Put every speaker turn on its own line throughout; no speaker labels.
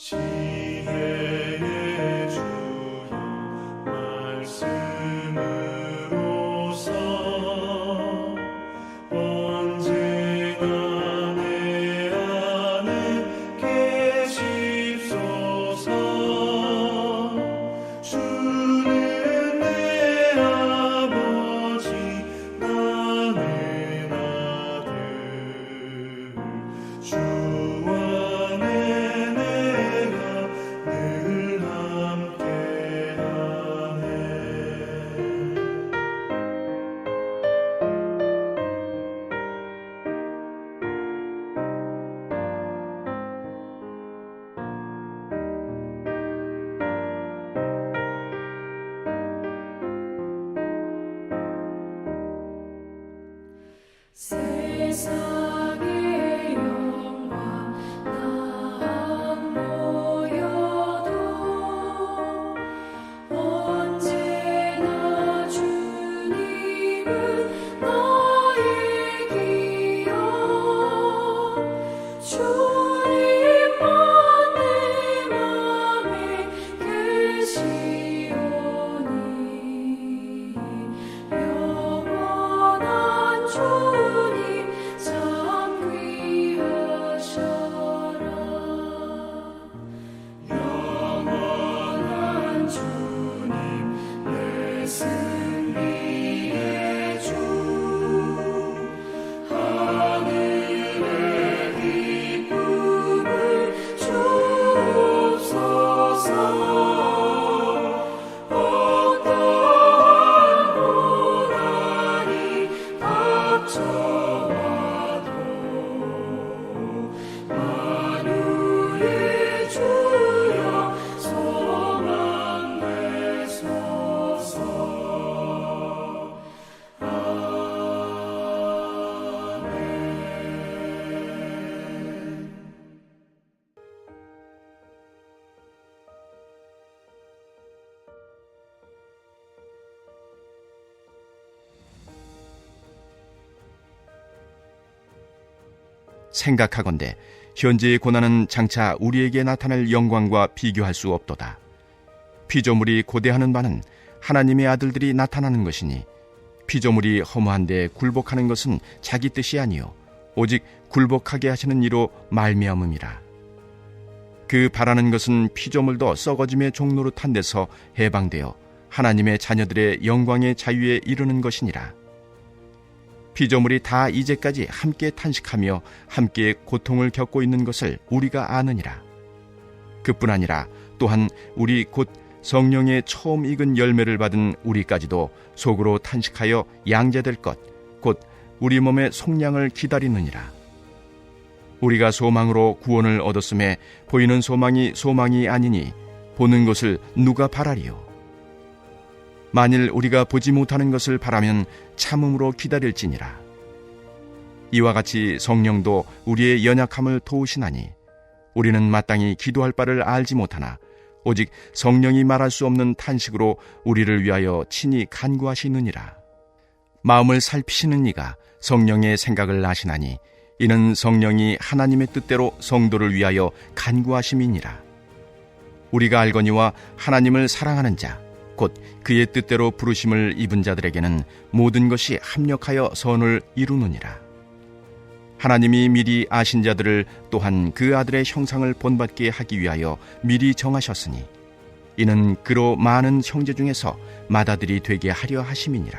지혜의 주여 말씀으로써 언제나 내 안에 계십소서. 주는 내 아버지 나는 아들 주 안에 내가 늘 함께하네.
세상의 영광 다 모여도 언제나 주님은 나의 기여. 주님만 내 맘에 계시오니 영원한 주님 참 귀하셔라. 영원한 주님 내 승리의 주 하늘의 기쁨을 주옵소서. 어떠한 고난이 닥쳐와도 만유의 주여 소망 되소서. 아멘.
생각하건대 현재의 고난은 장차 우리에게 나타날 영광과 비교할 수 없도다. 피조물이 고대하는 바는 하나님의 아들들이 나타나는 것이니 피조물이 허무한데 굴복하는 것은 자기 뜻이 아니요 오직 굴복하게 하시는 이로 말미암음이라. 그 바라는 것은 피조물도 썩어짐의 종로로 탄 데서 해방되어 하나님의 자녀들의 영광의 자유에 이르는 것이니라. 피조물이 다 이제까지 함께 탄식하며 함께 고통을 겪고 있는 것을 우리가 아느니라. 그뿐 아니라 또한 우리 곧 성령의 처음 익은 열매를 받은 우리까지도 속으로 탄식하여 양제될 것, 곧 우리 몸의 속량을 기다리느니라. 우리가 소망으로 구원을 얻었음에 보이는 소망이 소망이 아니니 보는 것을 누가 바라리요? 만일 우리가 보지 못하는 것을 바라면 참음으로 기다릴지니라. 이와 같이 성령도 우리의 연약함을 도우시나니 우리는 마땅히 기도할 바를 알지 못하나 오직 성령이 말할 수 없는 탄식으로 우리를 위하여 친히 간구하시느니라. 마음을 살피시는 이가 성령의 생각을 아시나니 이는 성령이 하나님의 뜻대로 성도를 위하여 간구하심이니라. 우리가 알거니와 하나님을 사랑하는 자 곧 그의 뜻대로 부르심을 입은 자들에게는 모든 것이 합력하여 선을 이루느니라. 하나님이 미리 아신 자들을 또한 그 아들의 형상을 본받게 하기 위하여 미리 정하셨으니 이는 그로 많은 형제 중에서 맏아들이 되게 하려 하심이니라.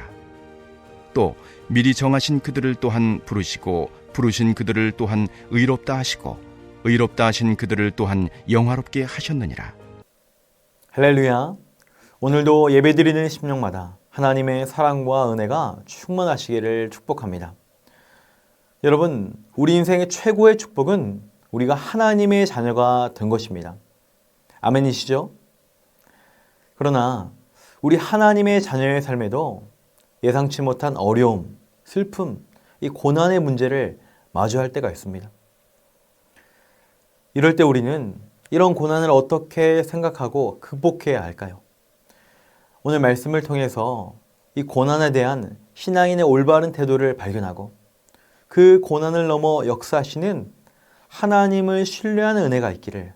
또 미리 정하신 그들을 또한 부르시고 부르신 그들을 또한 의롭다 하시고 의롭다 하신 그들을 또한 영화롭게 하셨느니라.
할렐루야. 오늘도 예배드리는 심령마다 하나님의 사랑과 은혜가 충만하시기를 축복합니다. 여러분, 우리 인생의 최고의 축복은 우리가 하나님의 자녀가 된 것입니다. 아멘이시죠? 그러나 우리 하나님의 자녀의 삶에도 예상치 못한 어려움, 슬픔, 이 고난의 문제를 마주할 때가 있습니다. 이럴 때 우리는 이런 고난을 어떻게 생각하고 극복해야 할까요? 오늘 말씀을 통해서 이 고난에 대한 신앙인의 올바른 태도를 발견하고 그 고난을 넘어 역사하시는 하나님을 신뢰하는 은혜가 있기를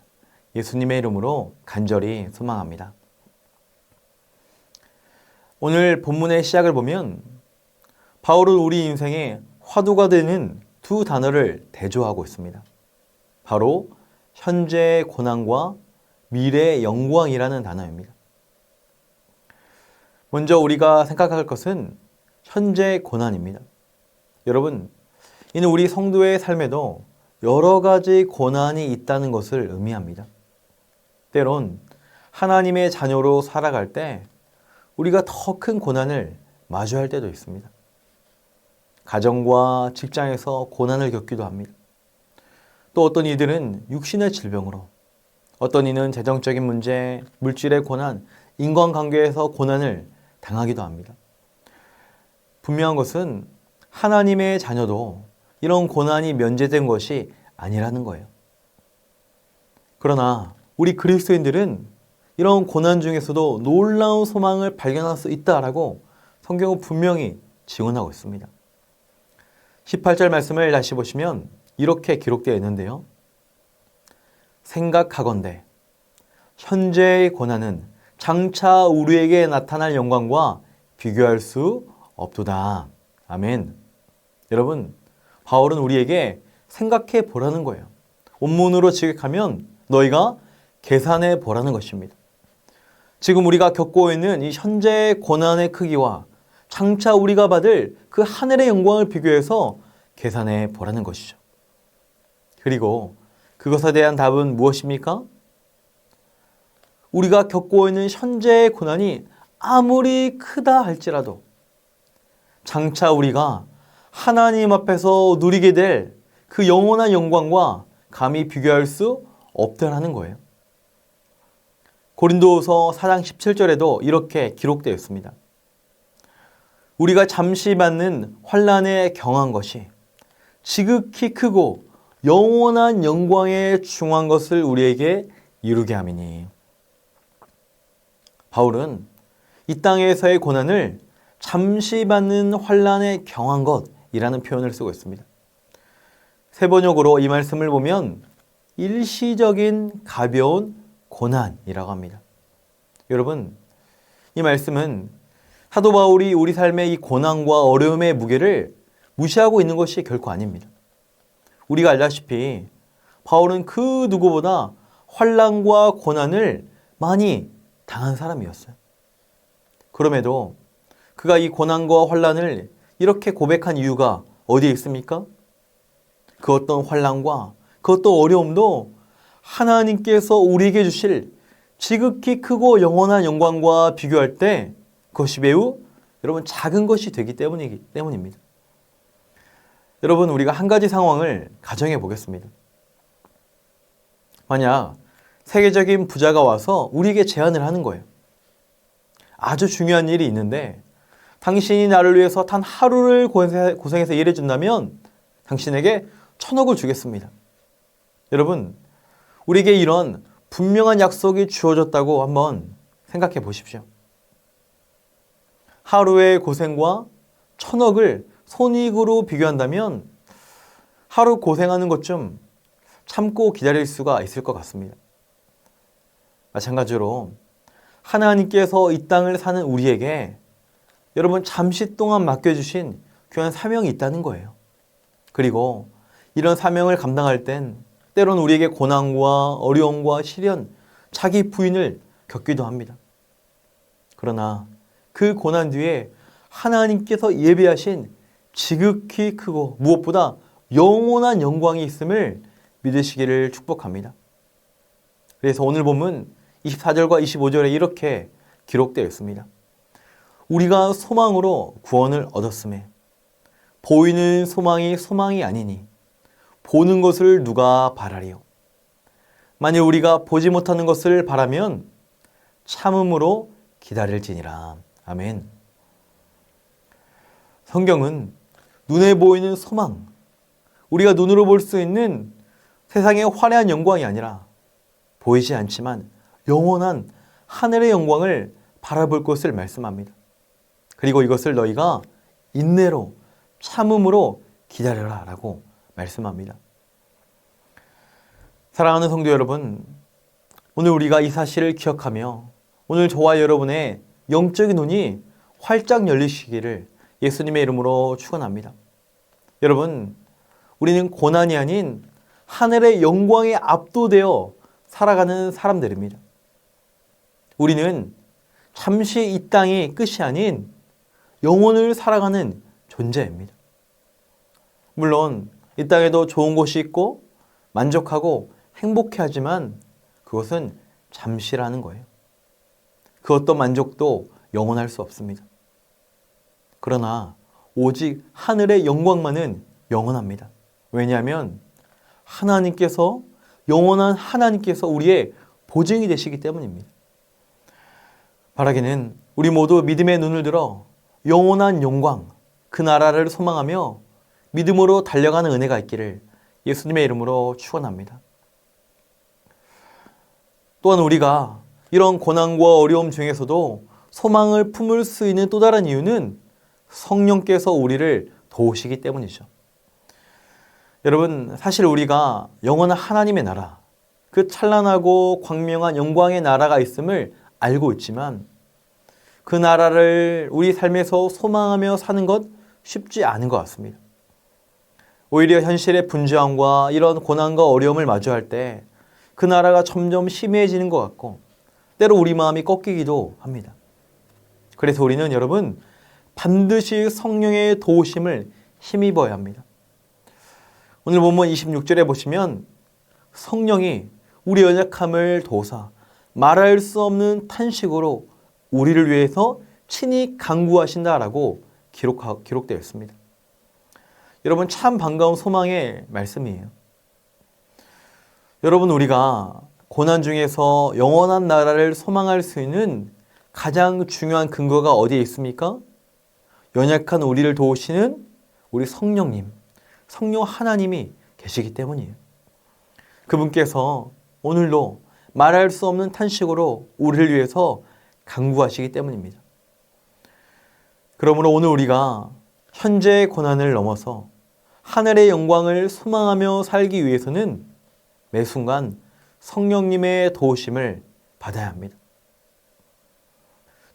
예수님의 이름으로 간절히 소망합니다. 오늘 본문의 시작을 보면 바울은 우리 인생의 화두가 되는 두 단어를 대조하고 있습니다. 바로 현재의 고난과 미래의 영광이라는 단어입니다. 먼저 우리가 생각할 것은 현재의 고난입니다. 여러분, 이는 우리 성도의 삶에도 여러 가지 고난이 있다는 것을 의미합니다. 때론 하나님의 자녀로 살아갈 때 우리가 더 큰 고난을 마주할 때도 있습니다. 가정과 직장에서 고난을 겪기도 합니다. 또 어떤 이들은 육신의 질병으로, 어떤 이는 재정적인 문제, 물질의 고난, 인간관계에서 고난을 당하기도 합니다. 분명한 것은 하나님의 자녀도 이런 고난이 면제된 것이 아니라는 거예요. 그러나 우리 그리스도인들은 이런 고난 중에서도 놀라운 소망을 발견할 수 있다라고 성경은 분명히 증언하고 있습니다. 18절 말씀을 다시 보시면 이렇게 기록되어 있는데요. 생각하건대 현재의 고난은 장차 우리에게 나타날 영광과 비교할 수 없도다. 아멘. 여러분, 바울은 우리에게 생각해 보라는 거예요. 원문으로 지극하면 너희가 계산해 보라는 것입니다. 지금 우리가 겪고 있는 이 현재의 고난의 크기와 장차 우리가 받을 그 하늘의 영광을 비교해서 계산해 보라는 것이죠. 그리고 그것에 대한 답은 무엇입니까? 우리가 겪고 있는 현재의 고난이 아무리 크다 할지라도 장차 우리가 하나님 앞에서 누리게 될 그 영원한 영광과 감히 비교할 수 없다라는 거예요. 고린도후서 4장 17절에도 이렇게 기록되어 있습니다. 우리가 잠시 받는 환난에 경한 것이 지극히 크고 영원한 영광에 중한 것을 우리에게 이루게 함이니. 바울은 이 땅에서의 고난을 잠시 받는 환난에 경한 것이라는 표현을 쓰고 있습니다. 세번역으로 이 말씀을 보면 일시적인 가벼운 고난이라고 합니다. 여러분, 이 말씀은 사도 바울이 우리 삶의 이 고난과 어려움의 무게를 무시하고 있는 것이 결코 아닙니다. 우리가 알다시피 바울은 그 누구보다 환난과 고난을 많이 당한 사람이었어요. 그럼에도 그가 이 고난과 환난을 이렇게 고백한 이유가 어디에 있습니까? 그 어떤 환난과 그 어떤 어려움도 하나님께서 우리에게 주실 지극히 크고 영원한 영광과 비교할 때 그것이 매우 여러분 작은 것이 되기 때문입니다. 여러분, 우리가 한 가지 상황을 가정해 보겠습니다. 만약 세계적인 부자가 와서 우리에게 제안을 하는 거예요. 아주 중요한 일이 있는데 당신이 나를 위해서 단 하루를 고생해서 일해준다면 당신에게 1,000억을 주겠습니다. 여러분, 우리에게 이런 분명한 약속이 주어졌다고 한번 생각해 보십시오. 하루의 고생과 1,000억을 손익으로 비교한다면 하루 고생하는 것 좀 참고 기다릴 수가 있을 것 같습니다. 마찬가지로 하나님께서 이 땅을 사는 우리에게 여러분 잠시 동안 맡겨주신 귀한 사명이 있다는 거예요. 그리고 이런 사명을 감당할 땐 때론 우리에게 고난과 어려움과 시련, 자기 부인을 겪기도 합니다. 그러나 그 고난 뒤에 하나님께서 예비하신 지극히 크고 무엇보다 영원한 영광이 있음을 믿으시기를 축복합니다. 그래서 오늘 본문 24절과 25절에 이렇게 기록되어 있습니다. 우리가 소망으로 구원을 얻었음에 보이는 소망이 소망이 아니니 보는 것을 누가 바라리요. 만일 우리가 보지 못하는 것을 바라면 참음으로 기다릴지니라. 아멘. 성경은 눈에 보이는 소망, 우리가 눈으로 볼 수 있는 세상의 화려한 영광이 아니라 보이지 않지만 영원한 하늘의 영광을 바라볼 것을 말씀합니다. 그리고 이것을 너희가 인내로 참음으로 기다려라 라고 말씀합니다. 사랑하는 성도 여러분, 오늘 우리가 이 사실을 기억하며 오늘 저와 여러분의 영적인 눈이 활짝 열리시기를 예수님의 이름으로 축원합니다. 여러분, 우리는 고난이 아닌 하늘의 영광에 압도되어 살아가는 사람들입니다. 우리는 잠시 이 땅이 끝이 아닌 영혼을 살아가는 존재입니다. 물론 이 땅에도 좋은 곳이 있고 만족하고 행복해하지만 그것은 잠시라는 거예요. 그 어떤 만족도 영원할 수 없습니다. 그러나 오직 하늘의 영광만은 영원합니다. 왜냐하면 하나님께서, 영원한 하나님께서 우리의 보증이 되시기 때문입니다. 바라기는 우리 모두 믿음의 눈을 들어 영원한 영광, 그 나라를 소망하며 믿음으로 달려가는 은혜가 있기를 예수님의 이름으로 축원합니다. 또한 우리가 이런 고난과 어려움 중에서도 소망을 품을 수 있는 또 다른 이유는 성령께서 우리를 도우시기 때문이죠. 여러분, 사실 우리가 영원한 하나님의 나라, 그 찬란하고 광명한 영광의 나라가 있음을 알고 있지만 그 나라를 우리 삶에서 소망하며 사는 것 쉽지 않은 것 같습니다. 오히려 현실의 분주함과 이런 고난과 어려움을 마주할 때 그 나라가 점점 희미해지는 것 같고 때로 우리 마음이 꺾이기도 합니다. 그래서 우리는 여러분 반드시 성령의 도우심을 힘입어야 합니다. 오늘 본문 26절에 보시면 성령이 우리 연약함을 도우사 말할 수 없는 탄식으로 우리를 위해서 친히 간구하신다라고 기록되어 있습니다. 여러분, 참 반가운 소망의 말씀이에요. 여러분, 우리가 고난 중에서 영원한 나라를 소망할 수 있는 가장 중요한 근거가 어디에 있습니까? 연약한 우리를 도우시는 우리 성령님, 성령 하나님이 계시기 때문이에요. 그분께서 오늘도 말할 수 없는 탄식으로 우리를 위해서 간구하시기 때문입니다. 그러므로 오늘 우리가 현재의 고난을 넘어서 하늘의 영광을 소망하며 살기 위해서는 매 순간 성령님의 도우심을 받아야 합니다.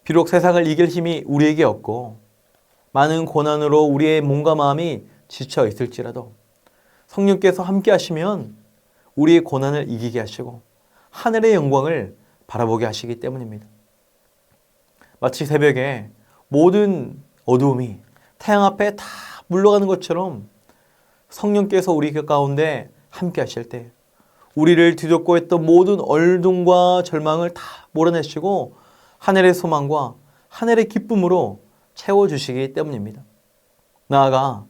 비록 세상을 이길 힘이 우리에게 없고 많은 고난으로 우리의 몸과 마음이 지쳐 있을지라도 성령께서 함께 하시면 우리의 고난을 이기게 하시고 하늘의 영광을 바라보게 하시기 때문입니다. 마치 새벽에 모든 어두움이 태양 앞에 다 물러가는 것처럼 성령께서 우리 가운데 함께 하실 때 우리를 뒤덮고 있던 모든 얼둠과 절망을 다 몰아내시고 하늘의 소망과 하늘의 기쁨으로 채워주시기 때문입니다. 나아가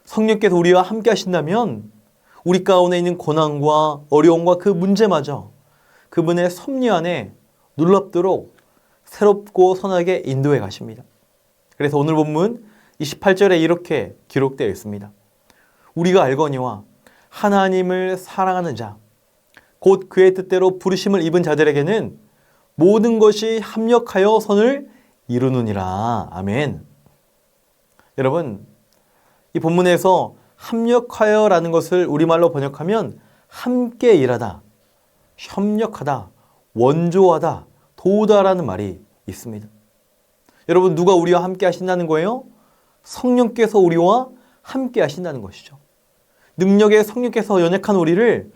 성령께서 우리와 함께 하신다면 우리 가운데 있는 고난과 어려움과 그 문제마저 그분의 섭리 안에 눌럽도록 새롭고 선하게 인도해 가십니다. 그래서 오늘 본문 28절에 이렇게 기록되어 있습니다. 우리가 알거니와 하나님을 사랑하는 자, 곧 그의 뜻대로 부르심을 입은 자들에게는 모든 것이 합력하여 선을 이루느니라. 아멘. 여러분, 이 본문에서 합력하여라는 것을 우리말로 번역하면 함께 일하다, 협력하다, 원조하다, 도우다라는 말이 있습니다. 여러분, 누가 우리와 함께 하신다는 거예요? 성령께서 우리와 함께 하신다는 것이죠. 능력의 성령께서 연약한 우리를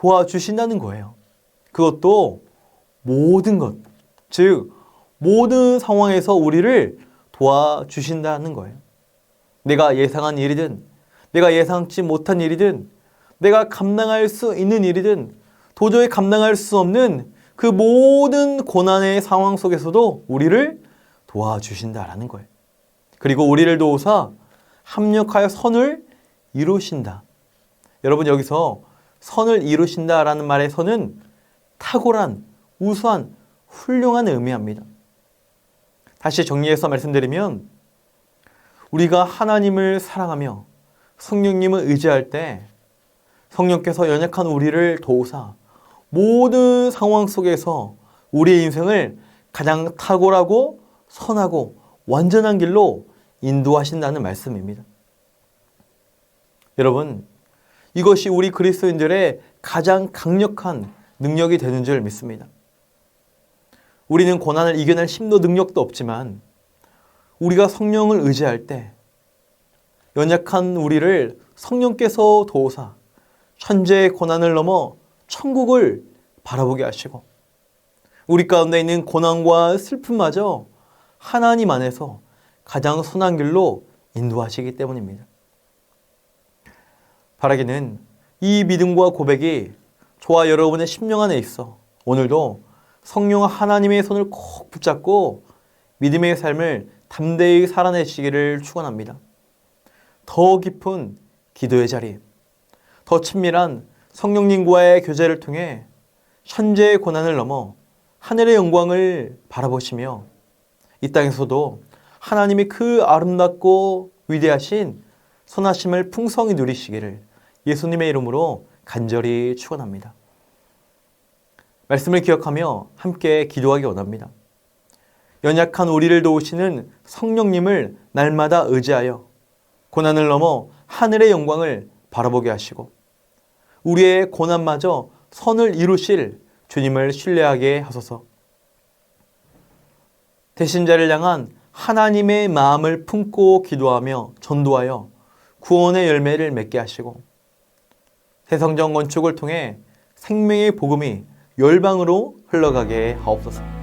도와주신다는 거예요. 그것도 모든 것, 즉 모든 상황에서 우리를 도와주신다는 거예요. 내가 예상한 일이든 내가 예상치 못한 일이든 내가 감당할 수 있는 일이든 도저히 감당할 수 없는 그 모든 고난의 상황 속에서도 우리를 도와주신다라는 거예요. 그리고 우리를 도우사 합력하여 선을 이루신다. 여러분, 여기서 선을 이루신다라는 말의 선은 탁월한, 우수한, 훌륭한 의미합니다. 다시 정리해서 말씀드리면 우리가 하나님을 사랑하며 성령님을 의지할 때 성령께서 연약한 우리를 도우사 모든 상황 속에서 우리의 인생을 가장 탁월하고 선하고 완전한 길로 인도하신다는 말씀입니다. 여러분, 이것이 우리 그리스도인들의 가장 강력한 능력이 되는 줄 믿습니다. 우리는 고난을 이겨낼 힘도 능력도 없지만 우리가 성령을 의지할 때 연약한 우리를 성령께서 도우사 현재의 고난을 넘어 천국을 바라보게 하시고 우리 가운데 있는 고난과 슬픔마저 하나님 안에서 가장 선한 길로 인도하시기 때문입니다. 바라기는 이 믿음과 고백이 저와 여러분의 심령 안에 있어 오늘도 성령 하나님의 손을 꼭 붙잡고 믿음의 삶을 담대히 살아내시기를 축원합니다. 더 깊은 기도의 자리, 더 친밀한 성령님과의 교제를 통해 현재의 고난을 넘어 하늘의 영광을 바라보시며 이 땅에서도 하나님이 그 아름답고 위대하신 선하심을 풍성히 누리시기를 예수님의 이름으로 간절히 축원합니다. 말씀을 기억하며 함께 기도하기 원합니다. 연약한 우리를 도우시는 성령님을 날마다 의지하여 고난을 넘어 하늘의 영광을 바라보게 하시고 우리의 고난마저 선을 이루실 주님을 신뢰하게 하소서. 대신자를 향한 하나님의 마음을 품고 기도하며 전도하여 구원의 열매를 맺게 하시고 새성전 건축을 통해 생명의 복음이 열방으로 흘러가게 하옵소서.